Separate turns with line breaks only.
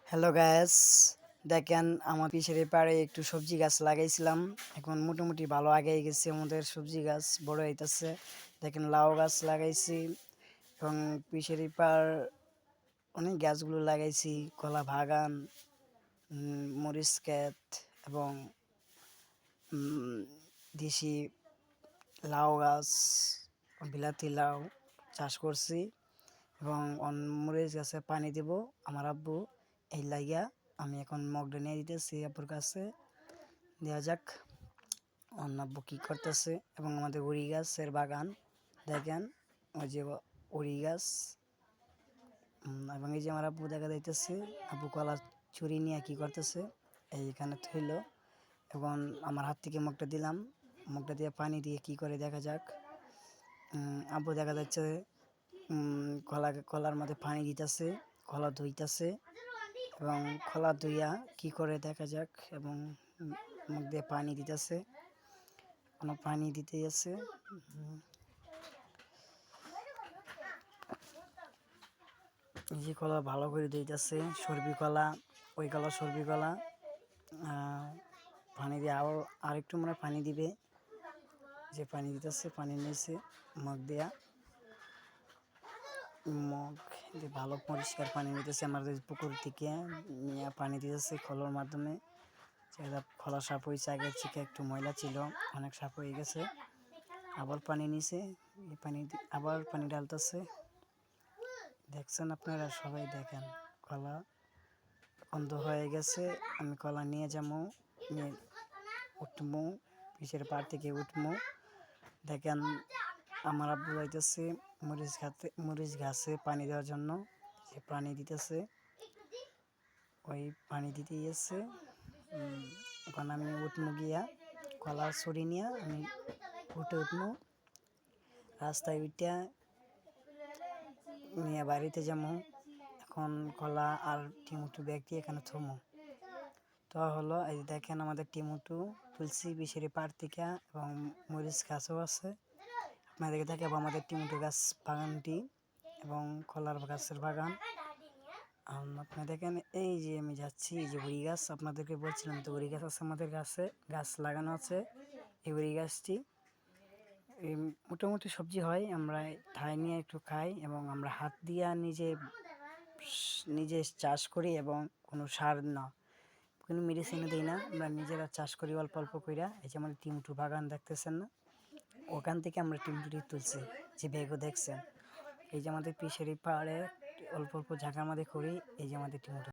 Hello guys, দেখেন আমার পিছের পাড়ে একটু সবজি গাছ লাগাইছিলাম। এখন মোটামুটি ভালো আগেই গেছে, আমাদের সবজি গাছ বড় হইতেছে। দেখেন লাউ গাছ লাগাইছি এবং পিছের পাড় অনেক গাছগুলো লাগাইছি, কলা বাগান, মরিচ ক্ষেত এবং দেশি লাউ গাছ, বিলাতি লাউ চাষ করছি এবং মরিচ গাছে পানি দেব আমার আব্বু, এই লাইয়া আমি এখন মগটা নিয়ে দিতেছি আব্বুর কাছে। দেওয়া যাক অন্য আব্বু কী করতেছে। এবং আমাদের উড়ি গাছের বাগান দেখেন, ওই যে উড়ি গাছ। এবং এই যে আমার আব্বু দেখা যাইতেছে, আব্বু কলা চুরি নিয়ে কী করতেছে এইখানে থইল এবং আমার হাত থেকে মগটা দিলাম, মগটা দিয়ে পানি দিয়ে কি করে দেখা যাক। আব্বু দেখা যাচ্ছে কলার মধ্যে পানি দিতেছে, কলা ধুইতেছে এবং কলা ধুইয়া কি করে দেখা যাক। এবং মুখ দিয়ে পানি দিতেছে, কোনো পানি দিতে আছে। এই যে কলা ভালো করে দিতেছে, সর্বি কলা, ওই কলা সর্বি কলা। পানি দিয়ে আরেকটু মনে পানি দিবে, যে পানি দিতেছে, পানি নিয়েছে মগ দেয়া, মগ দিয়ে ভালো পরিষ্কার পানি নিতেছে আমাদের পুকুর থেকে নিয়ে পানি দিতেছে কলার মাধ্যমে। যেটা খোলা সাপ হয়েছে, আগের থেকে একটু ময়লা ছিল, অনেক সাপ হয়ে গেছে। আবার পানি নিছে, এই পানি আবার পানি ঢালতেছে। দেখছেন আপনারা সবাই, দেখেন কলা বন্ধ হয়ে গেছে। আমি কলা নিয়ে যাবো, নিয়ে উঠবো, পিছের পাড় থেকে উঠবো। দেখেন আমার আব্বু যাইতেছে মরিচ গাছে পানি দেওয়ার জন্য, যে পানি দিতেছে, ওই পানি দিতে গেছে। এখন আমি উঠবো গিয়া কলা ছড়ি নিয়ে আমি উঠবো রাস্তায়, উঠা নিয়ে বাড়িতে যাবো। এখন কলা আর টিমুটু ব্যাগ দিয়ে এখানে থমো তো হলো। এই দেখেন আমাদের টিমুটু তুলসী বিশেরি পাড় থেকে এবং মরিচ গাছও আছে। আপনাদেরকে দেখাবো আমাদের টিমুটু গাছ বাগানটি এবং কলার গাছের বাগান। আপনারা দেখেন, এই যে আমি যাচ্ছি, এই যে উড়ি গাছ আপনাদেরকে বলছিলাম, তো উড়ি গাছ আছে আমাদের গাছে, গাছ লাগানো আছে। এই উড়ি গাছটি মোটামুটি সবজি হয়, আমরা ঠাই নিয়ে একটু খাই এবং আমরা হাত দিয়ে নিজে চাষ করি এবং কোনো সার না, কোনো মেডিসিনও দিই না, আমরা নিজেরা চাষ করি অল্প অল্প কইরা। এই যে আমাদের টিমটু বাগান দেখতেছেন না, ওখান থেকে আমরা টিমটুটি তুলছি, যে ব্যাগও দেখছেন। এই যে আমাদের পিছের পাহাড়ে অল্প অল্প জায়গার মধ্যে করি, এই যে আমাদের টিমটু।